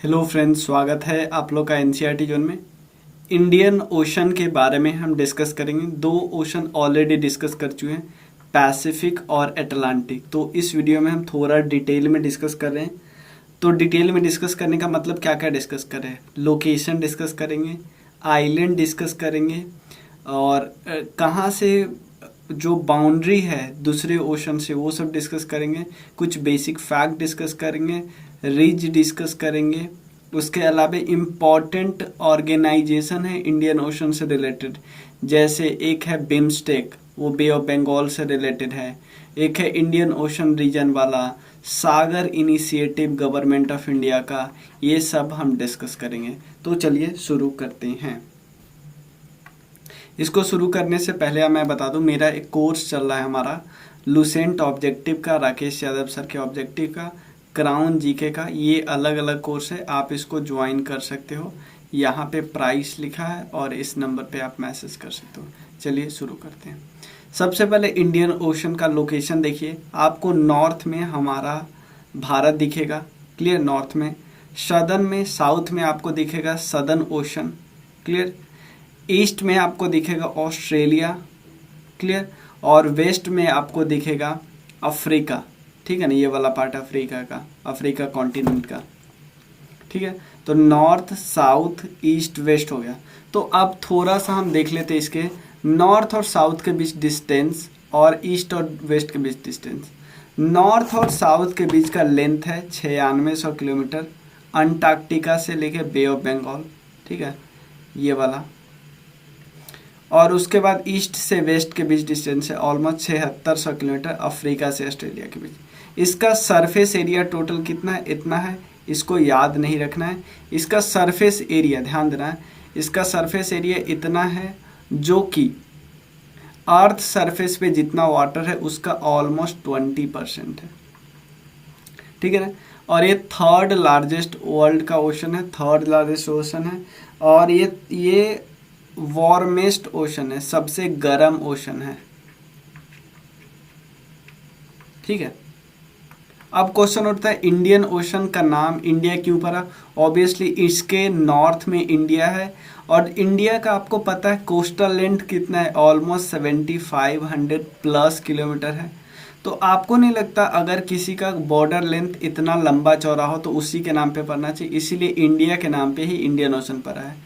Hello friends, स्वागत है आप लोग का एनसीईआरटी जोन में। इंडियन ओशन के बारे में हम डिस्कस करेंगे। दो ओशन ऑलरेडी डिस्कस कर चुके हैं, पैसिफिक और अटलांटिक। तो इस वीडियो में हम थोड़ा डिटेल में डिस्कस कर रहे हैं। तो डिटेल में डिस्कस करने का मतलब क्या क्या डिस्कस कर रहे हैं, लोकेशन डिस्कस करेंगे, आइलैंड डिस्कस करेंगे, और कहाँ से जो बाउंड्री है दूसरे ओशन से वो सब डिस्कस करेंगे। कुछ बेसिक फैक्ट डिस्कस करेंगे, रिज डिस्कस करेंगे। उसके अलावा इम्पॉर्टेंट ऑर्गेनाइजेशन है इंडियन ओशन से रिलेटेड, जैसे एक है बिम्स्टेक, वो बे ऑफ बंगाल से रिलेटेड है। एक है इंडियन ओशन रीजन वाला सागर इनिशिएटिव गवर्नमेंट ऑफ इंडिया का। ये सब हम डिस्कस करेंगे। तो चलिए शुरू करते हैं। इसको शुरू करने से पहले मैं बता दूं, मेरा एक कोर्स चल रहा है हमारा लुसेंट ऑब्जेक्टिव का, राकेश यादव सर के ऑब्जेक्टिव का, क्राउन जीके का। ये अलग अलग कोर्स है, आप इसको ज्वाइन कर सकते हो। यहाँ पे प्राइस लिखा है और इस नंबर पे आप मैसेज कर सकते हो। चलिए शुरू करते हैं। सबसे पहले इंडियन ओशन का लोकेशन देखिए। आपको नॉर्थ में हमारा भारत दिखेगा, क्लियर, नॉर्थ में। सदर्न में, साउथ में आपको दिखेगा सदर्न ओशन, क्लियर। ईस्ट में आपको दिखेगा ऑस्ट्रेलिया, क्लियर। और वेस्ट में आपको दिखेगा अफ्रीका, ठीक है ना, ये वाला पार्ट अफ्रीका का, अफ्रीका कॉन्टिनेंट का, ठीक है। तो नॉर्थ, साउथ, ईस्ट, वेस्ट हो गया। तो अब थोड़ा सा हम देख लेते हैं इसके नॉर्थ और साउथ के बीच डिस्टेंस और ईस्ट और वेस्ट के बीच डिस्टेंस। नॉर्थ और साउथ के बीच का लेंथ है 9600 किलोमीटर, अंटार्कटिका से लेके बे ऑफ बंगाल, ठीक है, ये वाला। और उसके बाद ईस्ट से वेस्ट के बीच डिस्टेंस है ऑलमोस्ट 7600 किलोमीटर, अफ्रीका से ऑस्ट्रेलिया के बीच। इसका सरफेस एरिया टोटल कितना है, इतना है, इसको याद नहीं रखना है। इसका सरफेस एरिया ध्यान देना है, इसका सरफेस एरिया इतना है जो कि अर्थ सरफेस पे जितना वाटर है उसका ऑलमोस्ट 20% है, ठीक है ना। और ये थर्ड लार्जेस्ट वर्ल्ड का ओशन है, थर्ड लार्जेस्ट ओशन है। और ये वार्मेस्ट ओशन है, सबसे गर्म ओशन है, ठीक है। अब क्वेश्चन उठता है इंडियन ओशन का नाम इंडिया क्यों पड़ा। ऑब्वियसली इसके नॉर्थ में इंडिया है, और इंडिया का आपको पता है कोस्टल लेंथ कितना है, ऑलमोस्ट 7500 प्लस किलोमीटर है। तो आपको नहीं लगता अगर किसी का बॉर्डर लेंथ इतना लंबा चौड़ा हो तो उसी के नाम पे पड़ना चाहिए, इसीलिए इंडिया के नाम पे ही इंडियन ओशन पड़ा है।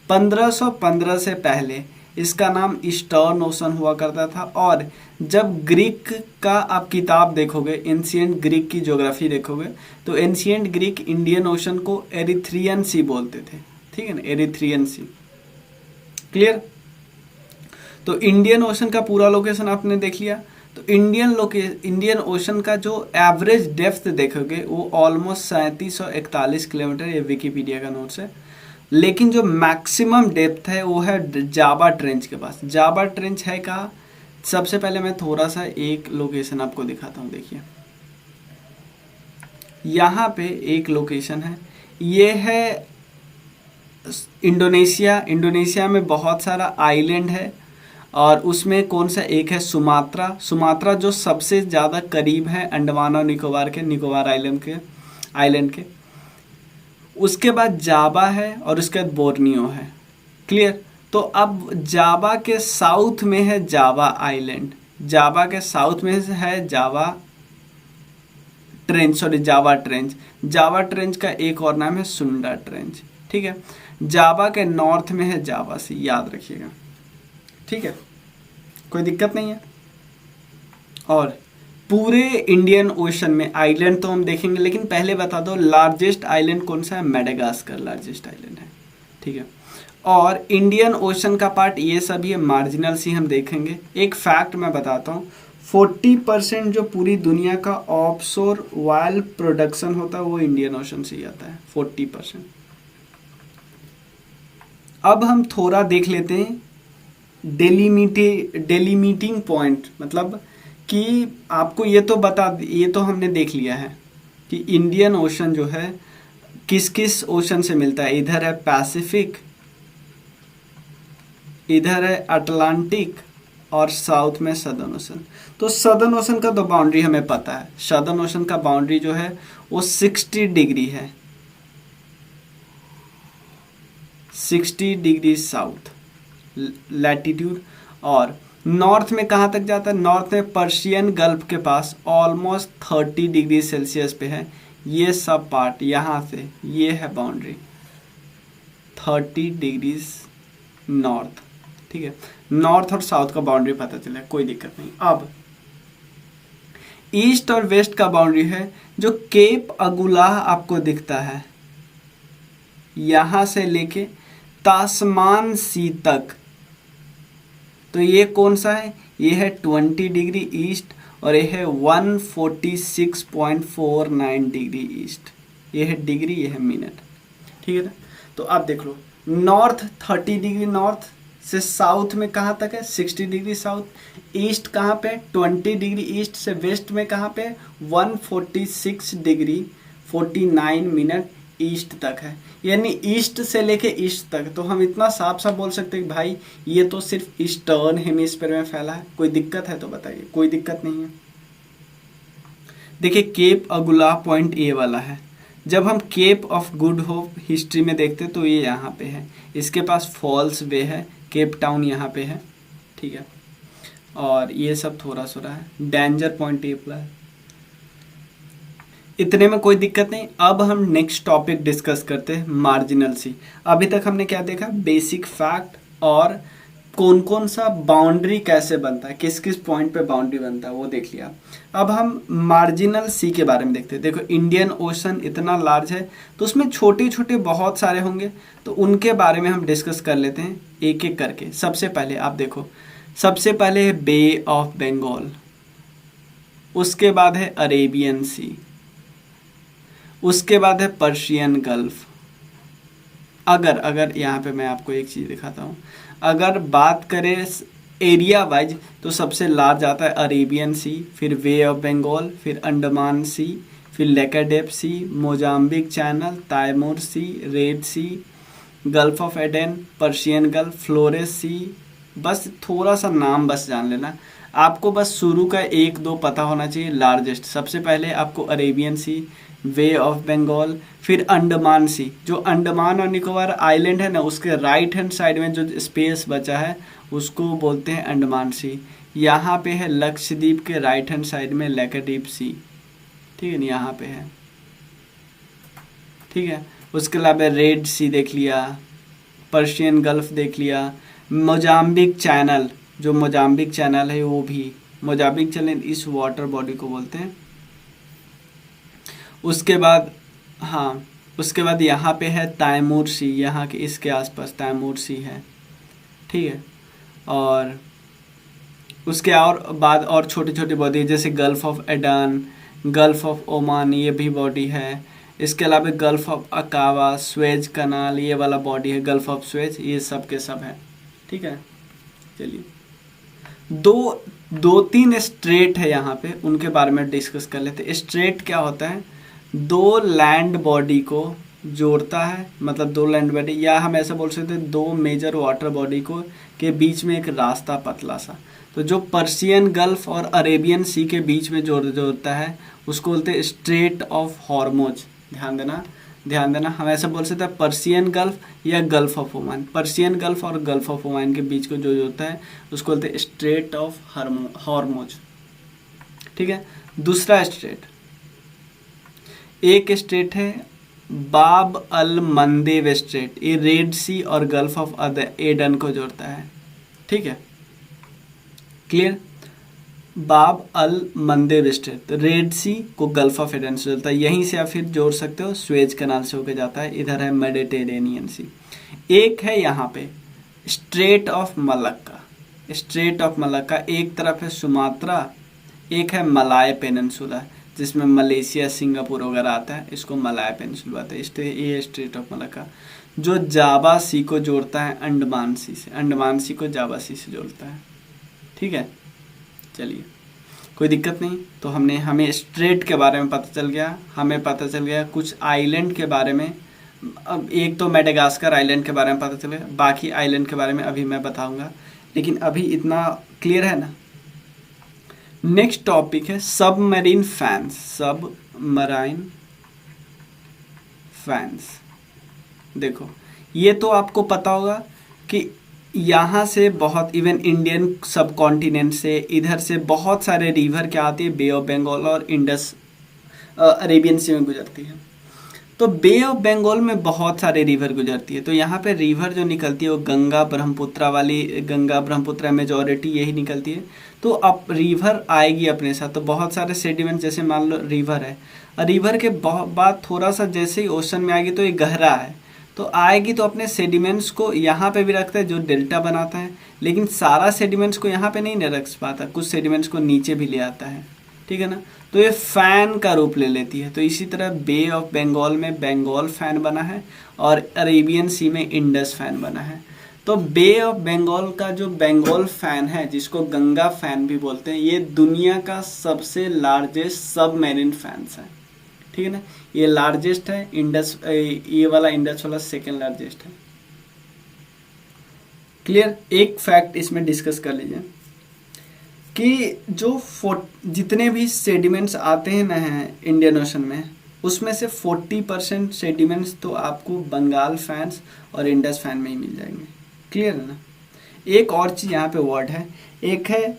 1515 से पहले इसका नाम ईस्टर्न ओशन हुआ करता था। और जब ग्रीक का आप किताब देखोगे, एंशिएंट ग्रीक की ज्योग्राफी देखोगे, तो एंशिएंट ग्रीक इंडियन ओशन को एरिथ्रियन सी बोलते थे, ठीक है ना, एरिथ्रियन सी, क्लियर। तो इंडियन ओशन का पूरा लोकेशन आपने देख लिया। तो इंडियन ओशन का जो एवरेज डेप्थ देखोगे वो ऑलमोस्ट 3741 किलोमीटर, ये विकिपीडिया का नोट्स है। लेकिन जो मैक्सिमम डेप्थ है वो है जावा ट्रेंच के पास। जावा ट्रेंच है कहाँ, सबसे पहले मैं थोड़ा सा एक लोकेशन आपको दिखाता हूँ। देखिए यहाँ पे एक लोकेशन है, ये है इंडोनेशिया। इंडोनेशिया में बहुत सारा आइलैंड है और उसमें कौन सा एक है, सुमात्रा। सुमात्रा जो सबसे ज़्यादा करीब है अंडमान और निकोबार के, निकोबार आइलैंड के। उसके बाद जावा है और उसके बाद बोर्नियो है, क्लियर। तो अब जावा के साउथ में है जावा आइलैंड, जावा के साउथ में है Java trench, sorry Java trench. Java trench का एक और नाम है सुंडा ट्रेंच, ठीक है। जावा के नॉर्थ में है जावा सी, याद रखिएगा, ठीक है, कोई दिक्कत नहीं है। और पूरे इंडियन ओशन में आइलैंड तो हम देखेंगे, लेकिन पहले बता दो लार्जेस्ट आइलैंड कौन सा है, मेडागास्कर लार्जेस्ट आइलैंड है, ठीक है। और इंडियन ओशन का पार्ट ये सभी है, मार्जिनल सी हम देखेंगे। एक फैक्ट मैं बताता हूँ, 40% जो पूरी दुनिया का ऑफशोर ऑयल प्रोडक्शन होता है वो इंडियन ओशन से ही आता है, 40%। अब हम थोड़ा देख लेते हैं डेलीमीटिंग पॉइंट, मतलब कि आपको ये तो हमने देख लिया है कि इंडियन ओशन जो है किस किस ओशन से मिलता है। इधर है पैसिफिक, इधर है अटलांटिक, और साउथ में सदर्न ओशन। तो सदर्न ओशन का तो बाउंड्री हमें पता है, सदर्न ओशन का बाउंड्री जो है वो 60 डिग्री है, 60 डिग्री साउथ लैटिट्यूड। और नॉर्थ में कहाँ तक जाता है? नॉर्थ में पर्शियन गल्फ के पास ऑलमोस्ट 30 डिग्री सेल्सियस पे है। ये सब पार्ट यहाँ से, ये है बाउंड्री 30 डिग्रीज नॉर्थ। ठीक है, नॉर्थ और साउथ का बाउंड्री पता चला, कोई दिक्कत नहीं। अब ईस्ट और वेस्ट का बाउंड्री है, जो केप अगुलाह आपको दिखता है यहां से लेके तास्मान सी तक, तो ये कौन सा है? ये है 20 डिग्री ईस्ट और ये है 146.49 डिग्री ईस्ट। ये है डिग्री, ये है मिनट। ठीक है ना, तो आप देख लो, नॉर्थ 30 डिग्री नॉर्थ से साउथ में कहाँ तक है? 60 डिग्री साउथ। ईस्ट कहाँ पे? 20 डिग्री ईस्ट से वेस्ट में कहाँ पे? 146 डिग्री 49 मिनट ईस्ट तक है। यानी ईस्ट से लेके ईस्ट तक। तो हम इतना साफ साफ बोल सकते हैं कि भाई ये तो सिर्फ ईस्टर्न हेमिस्फीयर में फैला है। कोई दिक्कत है तो बताइए? कोई दिक्कत नहीं है। देखिए, केप अगुलाह पॉइंट ए वाला है। जब हम Cape of Good Hope history में देखते तो ये यहाँ पे है, इसके पास फॉल्स वे है, केप टाउन यहाँ पे है। ठीक है, और ये सब थोड़ा थोड़ा है, डेंजर पॉइंट ए प्लस, इतने में कोई दिक्कत नहीं। अब हम नेक्स्ट टॉपिक डिस्कस करते हैं, मार्जिनल सी। अभी तक हमने क्या देखा? बेसिक फैक्ट और कौन कौन सा बाउंड्री कैसे बनता है, किस किस पॉइंट पे बाउंड्री बनता है वो देख लिया। अब हम मार्जिनल सी के बारे में देखते हैं। देखो, इंडियन ओशन इतना लार्ज है तो उसमें छोटे छोटे बहुत सारे होंगे, तो उनके बारे में हम डिस्कस कर लेते हैं एक एक करके। सबसे पहले आप देखो, सबसे पहले है बे ऑफ बंगाल, उसके बाद है अरेबियन सी, उसके बाद है पर्शियन गल्फ। अगर यहाँ पे मैं आपको एक चीज़ दिखाता हूँ, अगर बात करें एरिया वाइज तो सबसे लार्ज आता है अरेबियन सी, फिर वे ऑफ बंगाल, फिर अंडमान सी, फिर Laccadive sea, Mozambique channel, Timor sea, red sea, gulf of Aden, Persian gulf, Flores sea. बस थोड़ा सा नाम बस जान लेना, आपको बस शुरू का एक दो पता होना चाहिए लार्जेस्ट। सबसे पहले आपको Arabian Sea, Bay of Bengal, फिर अंडमान सी। जो अंडमान और निकोबार आइलैंड है ना, उसके राइट हैंड साइड में जो स्पेस बचा है उसको बोलते हैं अंडमान सी। यहाँ पे है लक्षद्वीप के राइट हैंड साइड में लैकाडीप सी। ठीक है ना, यहाँ पे है। ठीक है, उसके अलावा रेड सी देख लिया, पर्शियन गल्फ देख लिया, मोजाम्बिक चैनल, जो मोजाम्बिक चैनल है वो भी, मोजाम्बिक चैनल इस वाटर बॉडी को बोलते हैं। उसके बाद उसके बाद यहाँ पे है तैमूर सी, यहाँ के इसके आसपास तैमूर सी है। ठीक है, और उसके और बाद और छोटी छोटी बॉडी जैसे gulf of Aiden, gulf of Oman, ये भी बॉडी है। इसके अलावा गल्फ ऑफ अकावा, स्वेज कनाल, ये वाला बॉडी है गल्फ ऑफ स्वेज, ये सब के सब है। ठीक है, चलिए दो तीन स्ट्रेट है यहाँ पे, उनके बारे में डिस्कस कर लेते हैं। स्ट्रेट क्या होता है? दो लैंड बॉडी को जोड़ता है, मतलब दो लैंड बॉडी, या हम ऐसा बोल सकते हैं दो मेजर वाटर बॉडी को के बीच में एक रास्ता पतला सा। तो जो पर्शियन गल्फ और अरेबियन सी के बीच में जोड़ता है उसको बोलते हैं स्ट्रेट ऑफ हॉर्मोज। ध्यान देना, हम ऐसा बोल सकते हैं पर्शियन गल्फ या gulf of Oman. Persian gulf और गल्फ ऑफ ओमान के बीच को जो जोड़ता है उसको बोलते हैं स्ट्रेट ऑफ हॉर्मोज। ठीक है, दूसरा स्ट्रेट, एक स्ट्रेट है बाब अल मंदेब स्ट्रेट, ये रेड सी और गल्फ ऑफ एडन को जोड़ता है। ठीक है, क्लियर? बाब अल मंदेब स्ट्रेट रेड सी को गल्फ ऑफ एडन से जोड़ता है। यहीं से आप फिर जोड़ सकते हो, स्वेज कनाल से होकर जाता है, इधर है मेडिटेरेनियन सी। एक है यहाँ पे straight of Malacca, straight of Malacca, एक तरफ है सुमात्रा, एक है मलाय पेनिनसुला जिसमें मलेशिया, सिंगापुर वगैरह आता है, इसको मलाय पेनिनसुला आता है। ये स्ट्रेट ऑफ मलक्का जो जावा सी को जोड़ता है अंडमान सी से, अंडमान सी को जावा सी से जोड़ता है। ठीक है, चलिए कोई दिक्कत नहीं। तो हमें स्ट्रेट के बारे में पता चल गया, हमें पता चल गया कुछ आइलैंड के बारे में। अब एक तो मेडागास्कर आइलैंड के बारे में पता चल गया, बाकी आइलैंड के बारे में अभी मैं बताऊंगा, लेकिन अभी इतना क्लियर है ना। नेक्स्ट टॉपिक है सबमरीन फैंस, सबमराइन फैंस। देखो ये तो आपको पता होगा कि यहाँ से बहुत इवन इंडियन सब कॉन्टिनेंट से इधर से बहुत सारे रिवर क्या आती है, बे ऑफ बंगाल और इंडस अरेबियन सी में गुजरती है। तो बे ऑफ बंगाल में बहुत सारे रिवर गुजरती है। तो यहाँ पे रिवर जो निकलती है वो गंगा ब्रह्मपुत्रा वाली, गंगा ब्रह्मपुत्रा मेजॉरिटी यही निकलती है। तो अब रिवर आएगी अपने साथ, तो बहुत सारे सेडिमेंट, जैसे मान लो रिवर है, रिवर के बाद थोड़ा सा जैसे ही ओशन में आएगी तो ये गहरा है, तो आएगी तो अपने सेडिमेंट्स को यहाँ पे भी रखता है जो डेल्टा बनाता है, लेकिन सारा सेडिमेंट्स को यहाँ पे नहीं रख पाता, कुछ सेडिमेंट्स को नीचे भी ले आता है, ठीक है ना। तो ये फैन का रूप ले लेती है। तो इसी तरह बे ऑफ बंगाल में बंगाल फैन बना है और अरेबियन सी में इंडस फैन बना है। तो बे ऑफ बंगाल का जो बंगाल फैन है, जिसको गंगा फैन भी बोलते हैं, ये दुनिया का सबसे लार्जेस्ट सब मैरिन फैंस है, ठीक है ना। ये लार्जेस्ट है, इंडस, ये वाला इंडस वाला सेकेंड लार्जेस्ट है। क्लियर। एक फैक्ट इसमें डिस्कस कर लीजिए कि जो जितने भी सेडिमेंट्स आते हैं ना इंडियन ओशन में, उसमें से 40% सेडिमेंट्स तो आपको बंगाल फैंस और इंडस फैन में ही मिल जाएंगे। क्लियर है ना। एक और चीज़ यहाँ पे वर्ड है, एक है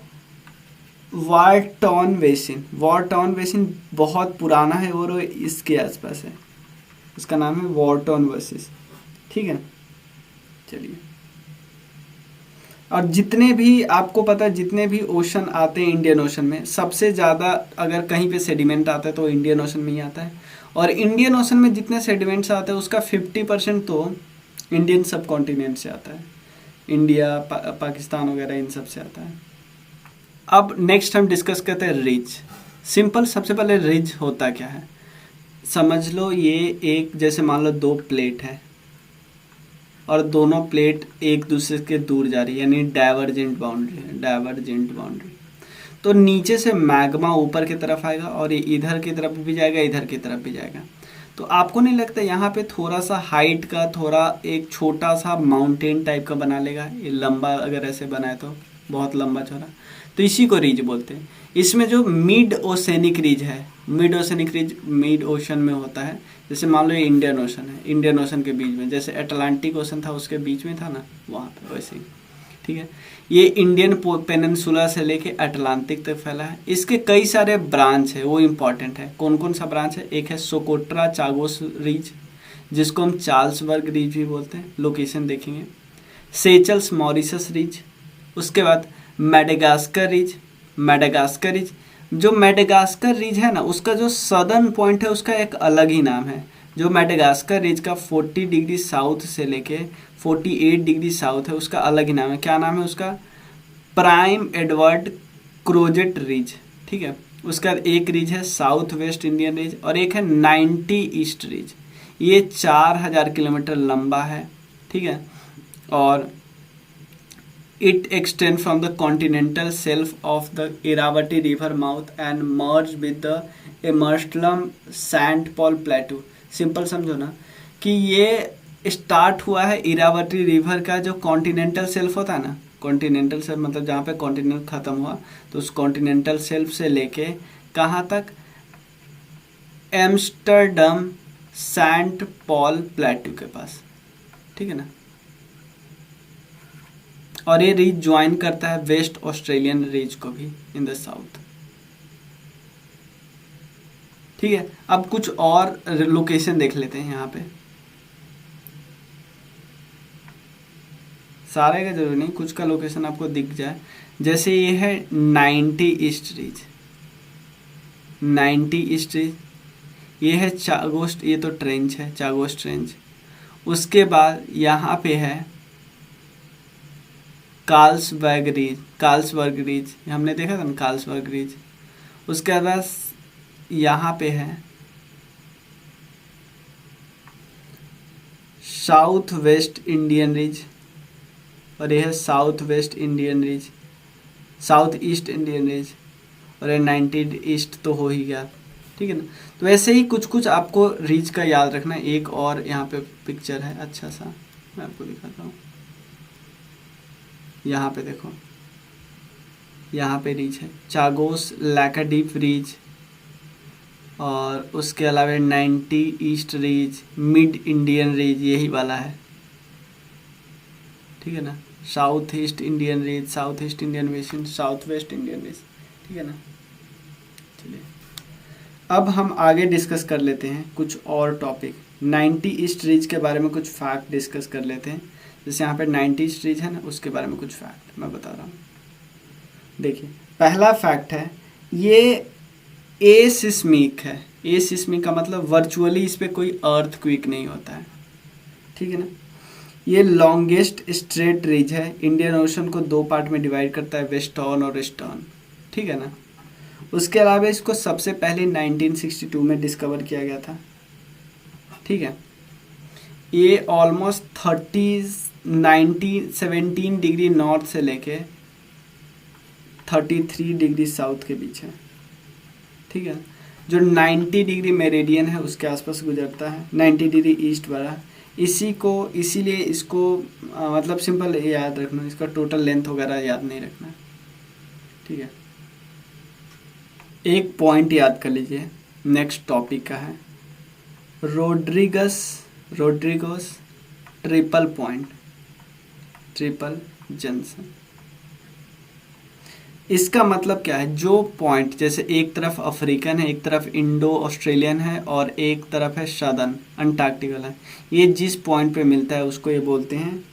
वारटॉन बेसिन। वारटॉन बेसिन बहुत पुराना है और इसके आसपास है, उसका नाम है वारटॉन बेसिन, ठीक है। चलिए, और जितने भी आपको पता है, जितने भी ओशन आते हैं इंडियन ओशन में, सबसे ज़्यादा अगर कहीं पे सेडिमेंट आता है तो इंडियन ओशन में ही आता है। और इंडियन ओशन में जितने सेडिमेंट्स आते हैं उसका 50% तो इंडियन सब कॉन्टिनेंट से आता है, इंडिया, पाकिस्तान वगैरह इन सब से आता है। अब नेक्स्ट हम डिस्कस करते हैं रिज। सिंपल, सबसे पहले रिज होता क्या है समझ लो। ये एक, जैसे मान लो 2 प्लेट है और दोनों प्लेट एक दूसरे के दूर जा रही है, यानी डाइवर्जेंट बाउंड्री है, डाइवर्जेंट बाउंड्री। तो नीचे से मैग्मा ऊपर की तरफ आएगा और ये इधर की तरफ भी जाएगा, इधर की तरफ भी जाएगा। तो आपको नहीं लगता यहाँ पे थोड़ा सा हाइट का, थोड़ा एक छोटा सा माउंटेन टाइप का बना लेगा, ये लंबा अगर ऐसे बनाए तो बहुत लंबा चौड़ा, तो इसी को रिज बोलते हैं। इसमें जो मिड ओशेनिक रिज है, mid oceanic ridge mid ocean में होता है। जैसे मान लो ये इंडियन ओशन है, इंडियन ओशन के बीच में, जैसे अटलांटिक ओशन था उसके बीच में था ना, वहाँ पे वैसे ही, ठीक है। ये इंडियन पेनिनसुला से लेके अटलांटिक तक फैला है। इसके कई सारे ब्रांच है, वो इम्पॉर्टेंट है। कौन कौन सा ब्रांच है? एक है सोकोट्रा चागोस रिज, जिसको हम चार्ल्सबर्ग रिज भी बोलते हैं, लोकेशन देखेंगे। सेचल्स मॉरिशस रिज, उसके बाद मेडागास्कर रिज। मेडागास्कर रिज, जो मेडागास्कर रिज है ना, उसका जो सदर्न पॉइंट है उसका एक अलग ही नाम है। जो मेडागास्कर रिज का 40 डिग्री साउथ से लेके 48 डिग्री साउथ है, उसका अलग ही नाम है। क्या नाम है उसका? प्राइम एडवर्ड क्रोजेट रिज, ठीक है। उसका एक रिज है साउथ वेस्ट इंडियन रिज और एक है 90 ईस्ट रिज। ये 4000 किलोमीटर लंबा है, ठीक है। और it extends from the continental shelf of the Irrawaddy river mouth and merge with the Emerslum St. Paul plateau। Simple समझो ना कि ये स्टार्ट हुआ है इरावटी रिवर का, जो कॉन्टिनेंटल सेल्फ होता है ना, कॉन्टिनेंटल सेल्फ मतलब जहाँ पे कॉन्टिनेंट खत्म हुआ, तो उस कॉन्टिनेंटल सेल्फ से लेके कहाँ तक? एम्स्टर्डम सेंट पॉल प्लेटू के पास, ठीक है ना। और ये रीज ज्वाइन करता है वेस्ट ऑस्ट्रेलियन रीज को भी इन द साउथ, ठीक है। अब कुछ और लोकेशन देख लेते हैं यहाँ पे, सारे का जरूरी नहीं, कुछ का लोकेशन आपको दिख जाए। जैसे ये है 90 ईस्ट रीज, 90 ईस्ट रीज। ये है चागोस्ट, ये तो ट्रेंच है, चागोस्ट ट्रेंच। उसके बाद यहाँ पे है कार्ल्सबर्ग रिज, कार्ल्सबर्ग रिज हमने देखा था ना, कार्ल्सबर्ग रिज। उसके बाद यहाँ पे है साउथ वेस्ट इंडियन रिज और यह है south west Indian ridge, south east Indian ridge, और ये 90 ईस्ट तो हो ही गया, ठीक है ना। तो ऐसे ही कुछ कुछ आपको रिज का याद रखना है। एक और यहाँ पे पिक्चर है अच्छा सा, मैं आपको दिखाता हूँ। यहाँ पे देखो, यहाँ पे रिज है चागोस लैकाडीप रिज, और उसके अलावा 90 east ridge, mid Indian ridge, यही वाला है, ठीक है ना, south east Indian ridge, south east Indian basin, south west Indian ridge, ठीक है ना। चलिए अब हम आगे डिस्कस कर लेते हैं कुछ और टॉपिक। 90 ईस्ट रीज के बारे में कुछ फैक्ट डिस्कस कर लेते हैं। जैसे यहाँ पे 90 ईस्ट रीज है ना, उसके बारे में कुछ फैक्ट मैं बता रहा हूँ। देखिए पहला फैक्ट है, ये एसिस्मिक है। एसिस्मिक का मतलब वर्चुअली इस पे कोई अर्थक्वेक नहीं होता है, ठीक है ना। ये लॉन्गेस्ट स्ट्रेट रीज है, इंडियन ओशन को 2 पार्ट में डिवाइड करता है, वेस्टर्न और ईस्टर्न, ठीक है ना। उसके अलावा इसको सबसे पहले 1962 में डिस्कवर किया गया था, ठीक है। ये ऑलमोस्ट 17 डिग्री नॉर्थ से लेके 33 डिग्री साउथ के बीच है, ठीक है। जो 90 डिग्री मेरिडियन है उसके आसपास गुजरता है, 90 डिग्री ईस्ट वाला, इसीलिए इसको मतलब सिंपल याद रखना, इसका टोटल लेंथ वगैरह याद नहीं रखना, ठीक है। एक पॉइंट याद कर लीजिए, नेक्स्ट टॉपिक का है Rodrigues triple point, triple junction. इसका मतलब क्या है, जो पॉइंट जैसे एक तरफ अफ्रीकन है, एक तरफ इंडो ऑस्ट्रेलियन है और एक तरफ है सदर्न अंटार्कटिकल है, ये जिस पॉइंट पे मिलता है उसको ये बोलते हैं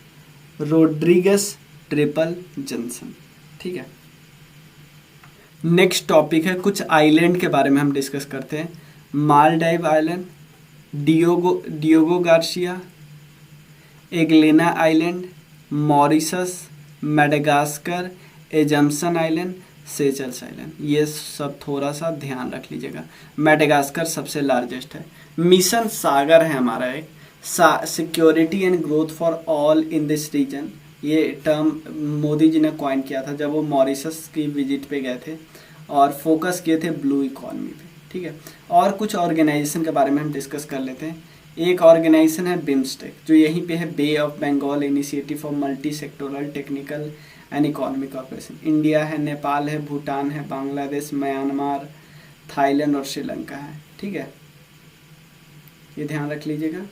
रोड्रिगस ट्रिपल जंक्शन, ठीक है। नेक्स्ट टॉपिक है, कुछ आइलैंड के बारे में हम डिस्कस करते हैं। मालदीव आइलैंड, डियोगो गार्सिया, एग्लेना island, Mauritius, Madagascar, Assumption island, Seychelles island, ये सब थोड़ा सा ध्यान रख लीजिएगा। मेडागास्कर सबसे लार्जेस्ट है। मिशन सागर है हमारा एक, security and growth for all in this region, ये टर्म मोदी जी ने कॉइन किया था जब वो मॉरिशस की विजिट पे गए थे और फोकस किए थे ब्लू इकॉनमी पे, ठीक है। और कुछ ऑर्गेनाइजेशन के बारे में हम डिस्कस कर लेते हैं। एक ऑर्गेनाइजेशन है बिम्स्टेक, जो यहीं पे है, bay of Bengal initiative for multi sectoral technical and economic corporation. India है, नेपाल है, भूटान है, बांग्लादेश, म्यांमार, थाईलैंड और श्रीलंका है, ठीक है, ये ध्यान रख लीजिएगा।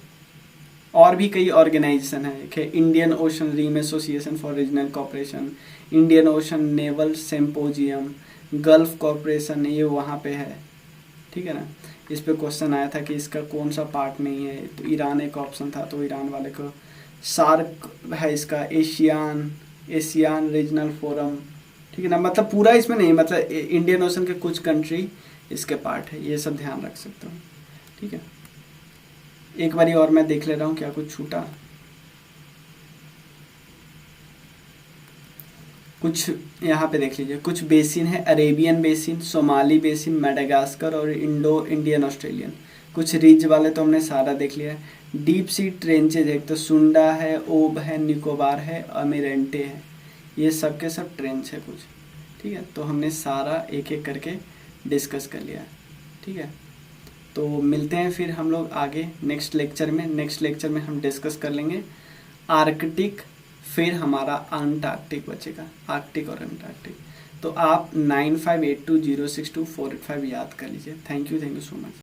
और भी कई ऑर्गेनाइजेशन है, एक है Indian Ocean Rim Association for Regional Corporation, Indian Ocean Naval Symposium, Gulf Corporation, ये वहाँ पे है, ठीक है ना। इस पे क्वेश्चन आया था कि इसका कौन सा पार्ट नहीं है, तो ईरान एक ऑप्शन था, तो ईरान वाले को। सार्क है इसका, एशियान रीजनल फोरम, ठीक है ना। मतलब पूरा इसमें नहीं, मतलब इंडियन ओशन के कुछ कंट्री इसके पार्ट है, ये सब ध्यान रख सकते हो, ठीक है। एक बारी और मैं देख ले रहा हूँ क्या कुछ छूटा। कुछ यहाँ पे देख लीजिए, कुछ बेसिन है, Arabian basin, Somali basin, Madagascar और इंडो इंडियन ऑस्ट्रेलियन। कुछ रिज वाले तो हमने सारा देख लिया है। डीप सी ट्रेंचेज है, तो सुंडा है, ओब है, निकोबार है, अमेरेंटे है, ये सब के सब ट्रेंच है कुछ, ठीक है। तो हमने सारा एक एक करके डिस्कस कर लिया, ठीक है। तो मिलते हैं फिर हम लोग आगे नेक्स्ट लेक्चर में। नेक्स्ट लेक्चर में हम डिस्कस कर लेंगे आर्कटिक, फिर हमारा अंटार्कटिक बचेगा, आर्कटिक और अंटार्कटिक। तो आप 9582062485 याद कर लीजिए। Thank you so much.